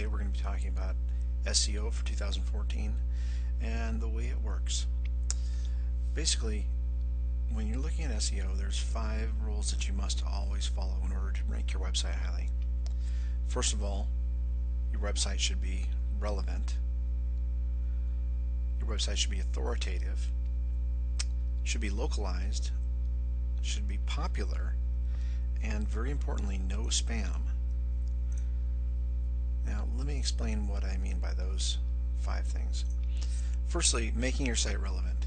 Today we're going to be talking about SEO for 2014 and the way it works. Basically, when you're looking at SEO, there's 5 rules that you must always follow in order to rank your website highly. First of all, your website should be relevant. Your website should be authoritative, should be localized, should be popular, and very importantly, no spam. Now, let me explain what I mean by those 5 things. Firstly, making your site relevant.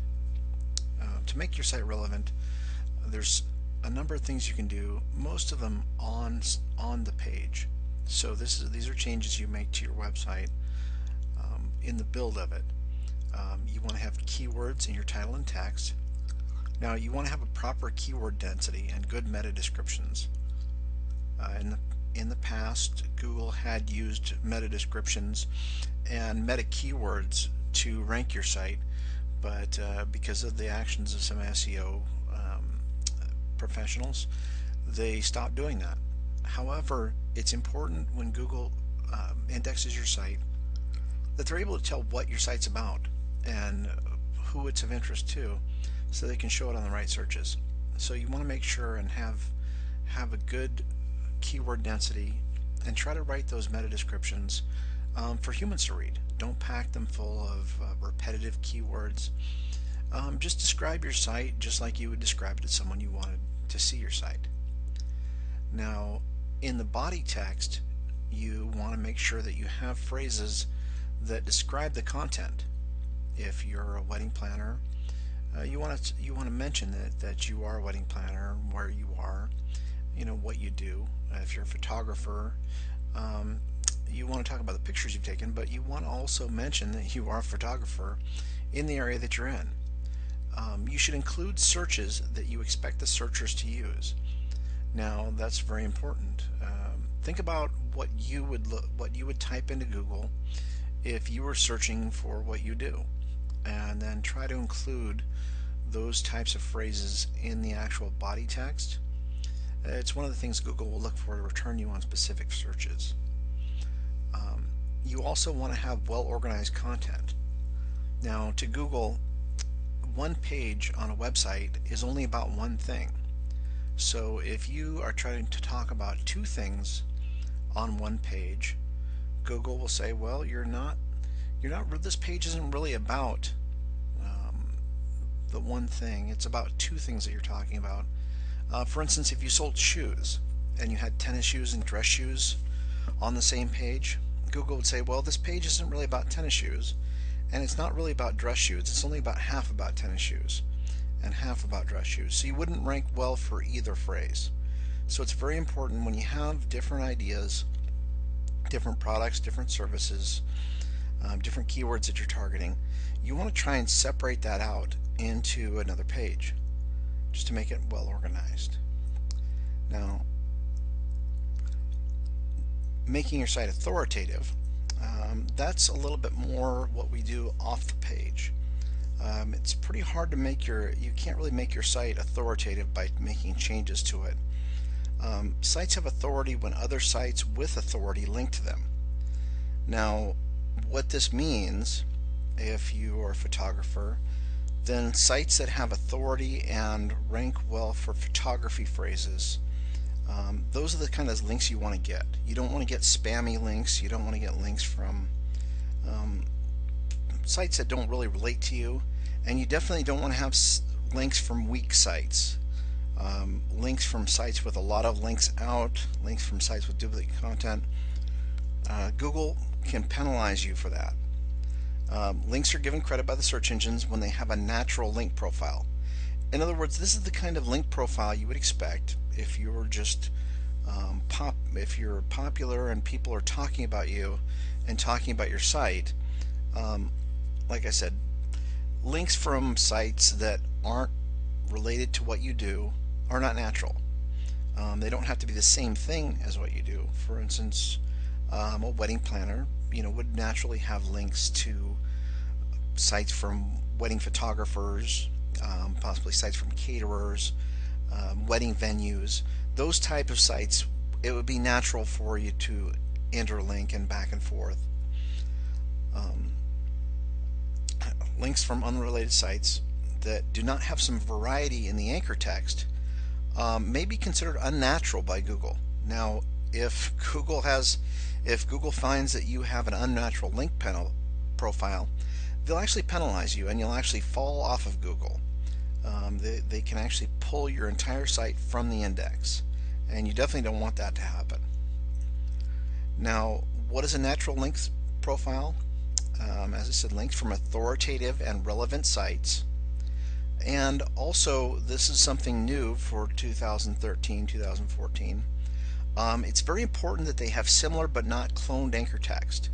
To make your site relevant, there's a number of things you can do, most of them on the page. So these are changes you make to your website in the build of it. You want to have keywords in your title and text. Now, you want to have a proper keyword density and good meta descriptions. In the past, Google had used meta descriptions and meta keywords to rank your site, but because of the actions of some SEO professionals, they stopped doing that. However, it's important when Google indexes your site that they're able to tell what your site's about and who it's of interest to, so they can show it on the right searches. So you want to make sure and have a good keyword density and try to write those meta descriptions for humans to read. Don't pack them full of repetitive keywords. Just describe your site just like you would describe it to someone you wanted to see your site. Now, in the body text, you want to make sure that you have phrases that describe the content. If you're a wedding planner, you want to mention that you are a wedding planner, where you are, what you do. If you're a photographer, you want to talk about the pictures you've taken, but you want to also mention that you are a photographer in the area that you're in. You should include searches that you expect the searchers to use. Now, that's very important. Think about what you would type into Google if you were searching for what you do, and then try to include those types of phrases in the actual body text. It's one of the things Google will look for to return you on specific searches. You also want to have well-organized content. Now, to Google, one page on a website is only about one thing. So if you are trying to talk about 2 things on one page, Google will say, well, this page isn't really about the one thing. It's about 2 things that you're talking about. For instance, if you sold shoes and you had tennis shoes and dress shoes on the same page, Google would say, well, this page isn't really about tennis shoes, and it's not really about dress shoes. It's only about half about tennis shoes and half about dress shoes. So you wouldn't rank well for either phrase. So it's very important when you have different ideas, different products, different services, different keywords that you're targeting, you want to try and separate that out into another page just to make it well organized. Now, making your site authoritative, that's a little bit more what we do off the page. It's pretty hard to you can't really make your site authoritative by making changes to it. Sites have authority when other sites with authority link to them. Now, what this means, if you are a photographer, then sites that have authority and rank well for photography phrases, those are the kind of links you want to get. You don't want to get spammy links. You don't want to get links from sites that don't really relate to you, and you definitely don't want to have links from weak sites. Links from sites with a lot of links out, links from sites with duplicate content. Google can penalize you for that. Links are given credit by the search engines when they have a natural link profile. In other words, this is the kind of link profile you would expect if you were just if you're popular and people are talking about you and talking about your site. Like I said, links from sites that aren't related to what you do are not natural. They don't have to be the same thing as what you do. For instance, a wedding planner, would naturally have links to sites from wedding photographers, possibly sites from caterers, wedding venues. Those type of sites, it would be natural for you to enter a link and back and forth. Um, Links from unrelated sites that do not have some variety in the anchor text may be considered unnatural by Google. Now, if Google finds that you have an unnatural link profile, they'll actually penalize you, and you'll actually fall off of Google. They can actually pull your entire site from the index, and you definitely don't want that to happen. Now, what is a natural links profile? As I said, links from authoritative and relevant sites. And also, this is something new for 2013, 2014. It's very important that they have similar but not cloned anchor text.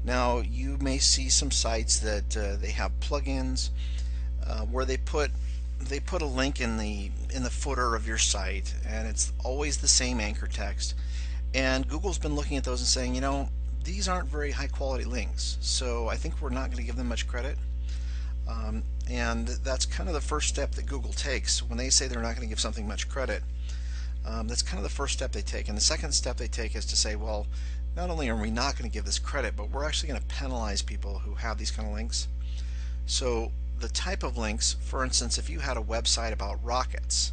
Now, you may see some sites that they have plugins where they put a link in the footer of your site, and it's always the same anchor text. And Google's been looking at those and saying, you know, these aren't very high quality links, so I think we're not going to give them much credit. And that's kind of the first step that Google takes when they say they're not going to give something much credit. That's kind of the first step they take. And the second step they take is to say, well, not only are we not going to give this credit, but we're actually going to penalize people who have these kind of links. So the type of links, for instance, if you had a website about rockets,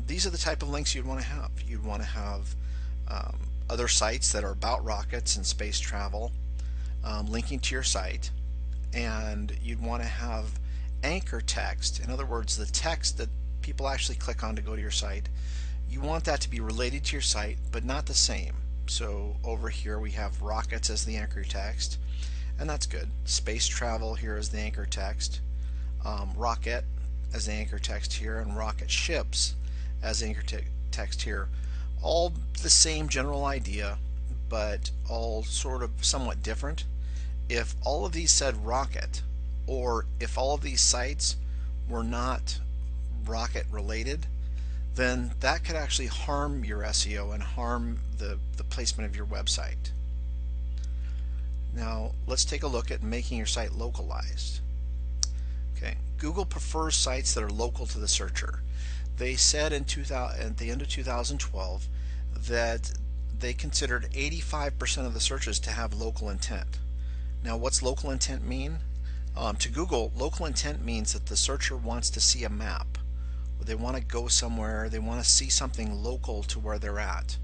these are the type of links you'd want to have. You'd want to have other sites that are about rockets and space travel linking to your site, and you'd want to have anchor text. In other words, the text that people actually click on to go to your site, you want that to be related to your site but not the same. So over here we have rockets as the anchor text, and that's good. Space travel here is the anchor text, rocket as the anchor text here, and rocket ships as the anchor text here. All the same general idea, but all sort of somewhat different. If all of these said rocket, or if all of these sites were not rocket related, then that could actually harm your SEO and harm the placement of your website. Now let's take a look at making your site localized. Okay, Google prefers sites that are local to the searcher. They said at the end of 2012 that they considered 85% of the searches to have local intent. Now, what's local intent mean? To Google, local intent means that the searcher wants to see a map. They want to go somewhere, they want to see something local to where they're at.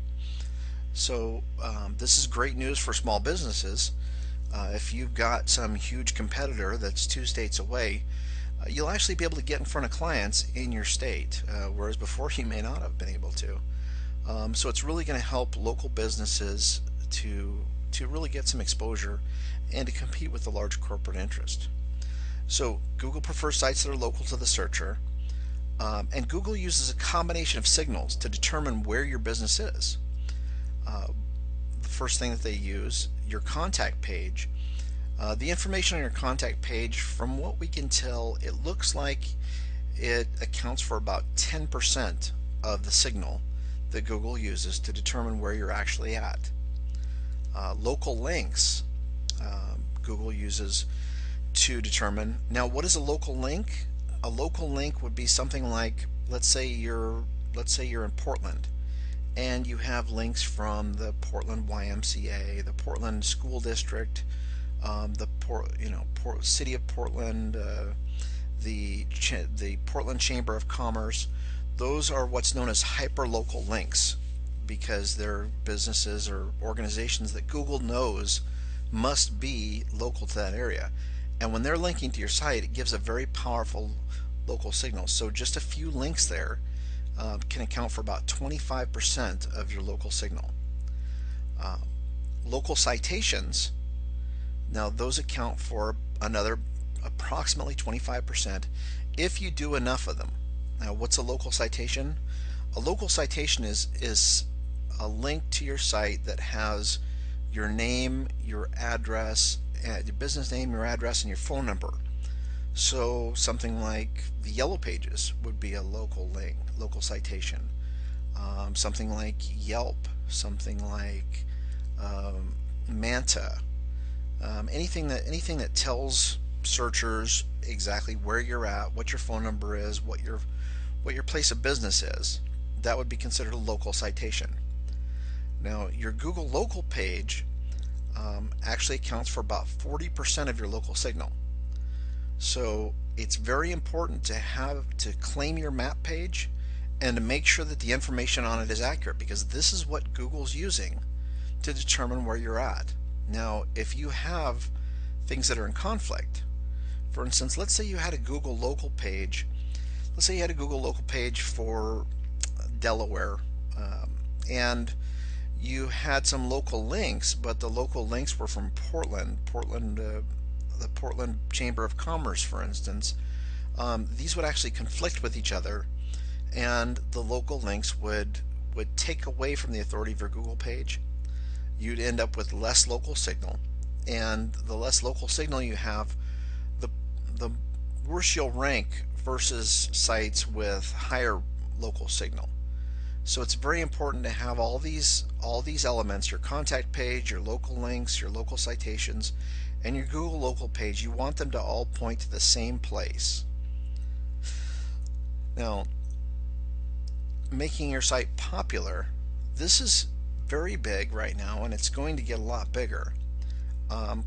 So this is great news for small businesses. If you've got some huge competitor that's 2 states away, you'll actually be able to get in front of clients in your state, whereas before you may not have been able to. So it's really going to help local businesses to really get some exposure and to compete with the large corporate interest. So Google prefers sites that are local to the searcher, and Google uses a combination of signals to determine where your business is. The first thing that they use, your contact page. The information on your contact page, from what we can tell, it looks like it accounts for about 10% of the signal that Google uses to determine where you're actually at. Local links, Google uses to determine. Now, what is a local link? A local link would be something like, let's say you're in Portland, and you have links from the Portland YMCA, the Portland School District, the City of Portland, the Portland Chamber of Commerce. Those are what's known as hyperlocal links, because they're businesses or organizations that Google knows must be local to that area. And when they're linking to your site, it gives a very powerful local signal. So just a few links there can account for about 25% of your local signal. Local citations, now those account for another approximately 25% if you do enough of them. Now, what's a local citation? A local citation is a link to your site that has your name, your address, your business name, your address, and your phone number. So something like the Yellow Pages would be a local link, local citation. Something like Yelp, something like Manta, anything that tells searchers exactly where you're at, what your phone number is, what your place of business is. That would be considered a local citation. Now, your Google local page actually accounts for about 40% of your local signal. So it's very important to claim your map page and to make sure that the information on it is accurate, because this is what Google's using to determine where you're at. Now, if you have things that are in conflict, for instance, let's say you had a Google local page. Let's say you had a Google local page for Delaware, and you had some local links, but the local links were from Portland, the Portland Chamber of Commerce, for instance. These would actually conflict with each other, and the local links would take away from the authority of your Google page. You'd end up with less local signal, and the less local signal you have, the worse you'll rank versus sites with higher local signal. So it's very important to have all these elements: your contact page, your local links, your local citations, and your Google local page. You want them to all point to the same place. Now, making your site popular, this is very big right now, and it's going to get a lot bigger.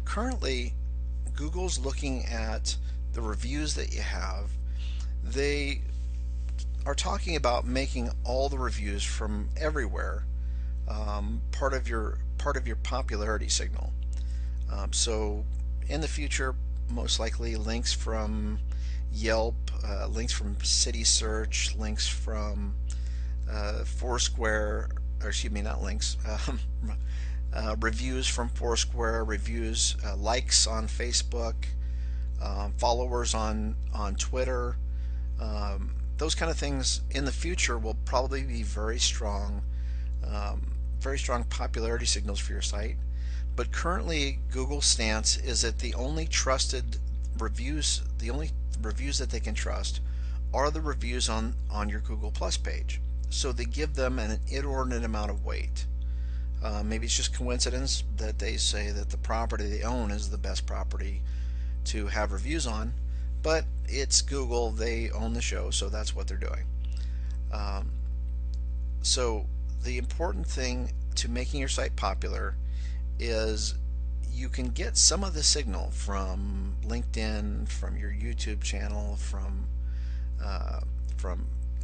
Currently, Google's looking at the reviews that you have. They are talking about making all the reviews from everywhere part of your popularity signal. So in the future, most likely links from Yelp, links from City Search, links from Foursquare, or excuse me, not links, reviews from Foursquare, reviews, likes on Facebook, followers on Twitter. Those kind of things in the future will probably be very strong popularity signals for your site. But currently, Google's stance is that the only reviews that they can trust are the reviews on your Google Plus page. So they give them an inordinate amount of weight. Maybe it's just coincidence that they say that the property they own is the best property to have reviews on, but it's Google, they own the show, so that's what they're doing. So the important thing to making your site popular is you can get some of the signal from LinkedIn, from your YouTube channel, from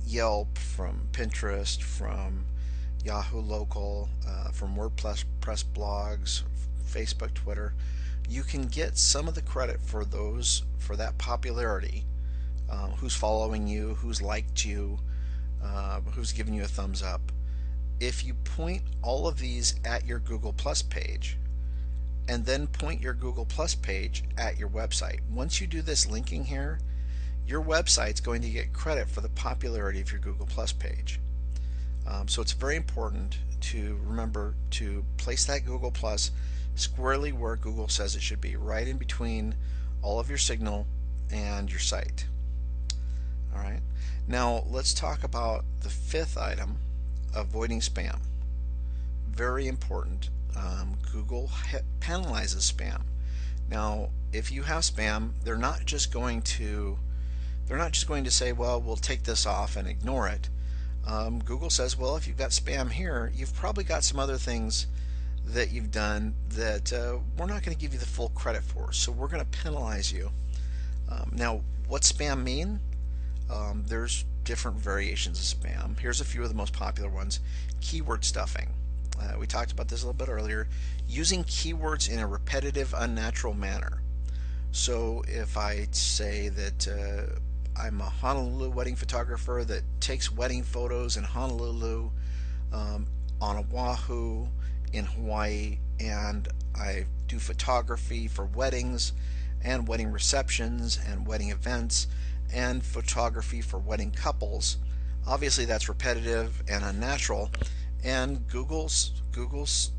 Yelp, from Pinterest, from Yahoo Local, from WordPress blogs, Facebook, Twitter. You can get some of the credit for that popularity, who's following you, who's liked you, who's giving you a thumbs up, if you point all of these at your Google Plus page and then point your Google Plus page at your website. Once you do this linking here, your website's going to get credit for the popularity of your Google Plus page. So it's very important to remember to place that Google Plus squarely where Google says it should be, right in between all of your signal and your site. Alright, now let's talk about the fifth item, avoiding spam. Very important. Google penalizes spam. Now, if you have spam, they're not just going to say, well, we'll take this off and ignore it. Google says, well, if you've got spam here, you've probably got some other things that you've done that we're not going to give you the full credit for, so we're going to penalize you. Now, what's spam mean? There's different variations of spam. Here's a few of the most popular ones. Keyword stuffing. We talked about this a little bit earlier. Using keywords in a repetitive, unnatural manner. So if I say that I'm a Honolulu wedding photographer that takes wedding photos in Honolulu, on Oahu, in Hawaii, and I do photography for weddings and wedding receptions and wedding events and photography for wedding couples, obviously that's repetitive and unnatural, and Google's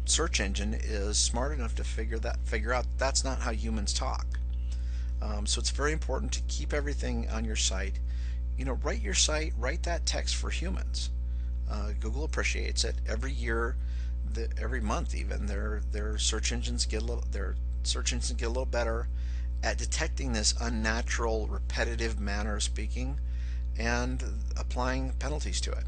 search engine is smart enough to figure out that's not how humans talk. So it's very important to keep everything on your site. Write your site, write that text for humans. Google appreciates it. Every year, every month even, their search engines get a little better at detecting this unnatural, repetitive manner of speaking and applying penalties to it.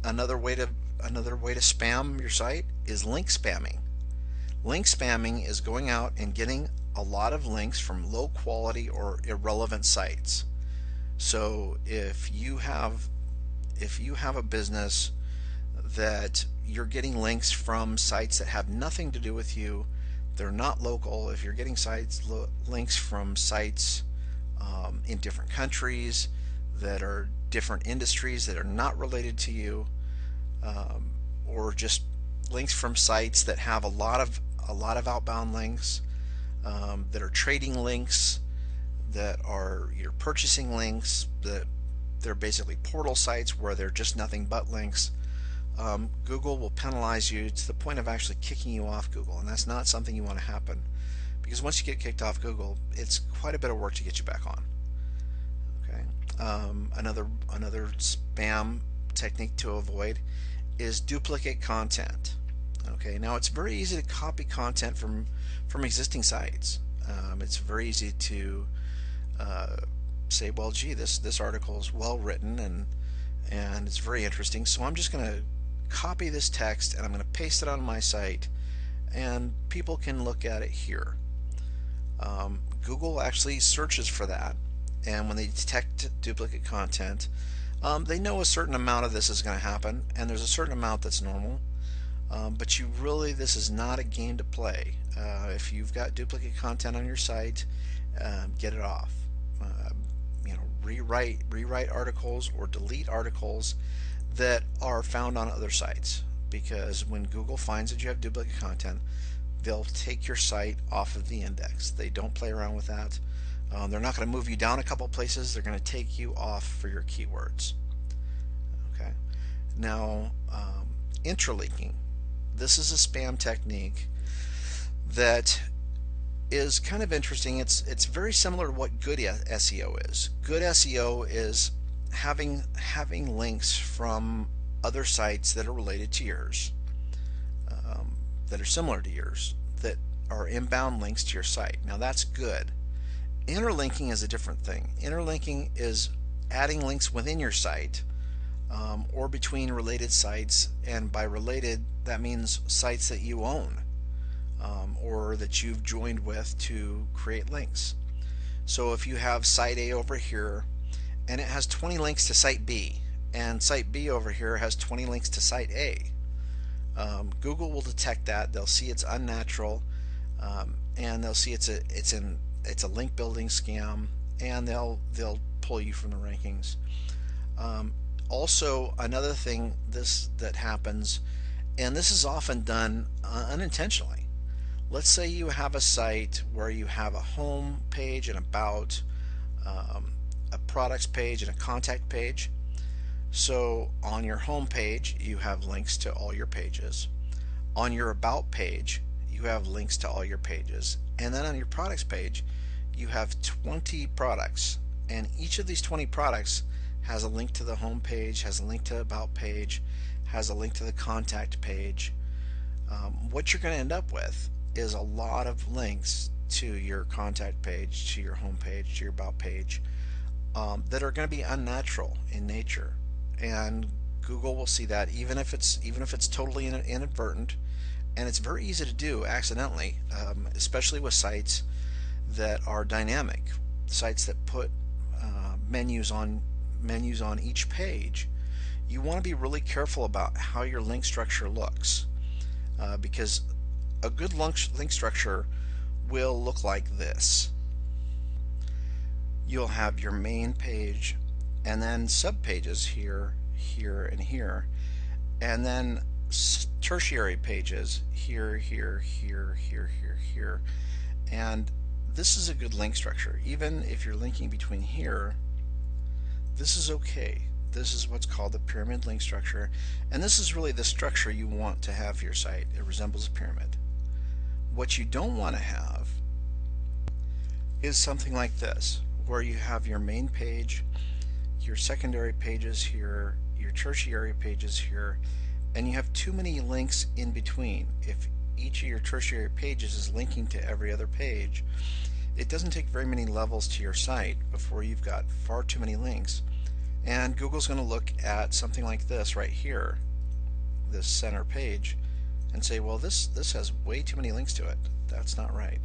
Another way to another way to spam your site is link spamming. Link spamming is going out and getting a lot of links from low quality or irrelevant sites. So if you have a business that you're getting links from sites that have nothing to do with you, they're not local. If you're getting links from sites in different countries that are different industries that are not related to you, or just links from sites that have a lot of outbound links, that are trading links, that are your purchasing links, that they're basically portal sites where they're just nothing but links. Google will penalize you to the point of actually kicking you off Google, and that's not something you want to happen, because once you get kicked off Google, it's quite a bit of work to get you back on. Okay. Another spam technique to avoid is duplicate content. Okay, now it's very easy to copy content from existing sites. It's very easy to say, well, gee, this article is well written and it's very interesting, so I'm just going to copy this text and I'm going to paste it on my site, and people can look at it here. Google actually searches for that, and when they detect duplicate content, they know a certain amount of this is going to happen, and there's a certain amount that's normal. But this is not a game to play. If you've got duplicate content on your site, get it off. Rewrite articles or delete articles that are found on other sites, because when Google finds that you have duplicate content, they'll take your site off of the index. They don't play around with that. They're not going to move you down a couple places. They're going to take you off for your keywords. Okay. Now, interlinking. This is a spam technique that is kind of interesting. It's very similar to what good SEO is. Good SEO is having links from other sites that are related to yours, that are similar to yours, that are inbound links to your site. Now that's good. Interlinking is a different thing. Interlinking is adding links within your site, or between related sites, and by related that means sites that you own, or that you've joined with to create links. So if you have site A over here and it has 20 links to site B, and site B over here has 20 links to site A, Google will detect that. They'll see it's unnatural, and they'll see it's a link building scam, and they'll pull you from the rankings. Also, another thing that happens, and this is often done unintentionally. Let's say you have a site where you have a home page and about, a products page and a contact page. So on your home page you have links to all your pages. On your about page you have links to all your pages, and then on your products page you have 20 products, and each of these 20 products has a link to the home page, has a link to the about page, has a link to the contact page. What you're going to end up with is a lot of links to your contact page, to your home page, to your about page, that are going to be unnatural in nature, and Google will see that, even if it's totally inadvertent, and it's very easy to do accidentally, especially with sites that are dynamic, sites that put menus on each page. You want to be really careful about how your link structure looks, because a good link structure will look like this. You'll have your main page, and then subpages here, here, and here, and then tertiary pages here, here, here, here, here, here. And this is a good link structure. Even if you're linking between here, this is okay. This is what's called the pyramid link structure, and this is really the structure you want to have for your site. It resembles a pyramid. What you don't want to have is something like this, where you have your main page, your secondary pages here, your tertiary pages here, and you have too many links in between. If each of your tertiary pages is linking to every other page, it doesn't take very many levels to your site before you've got far too many links. And Google's going to look at something like this right here, this center page and say, well, this has way too many links to it. That's not right.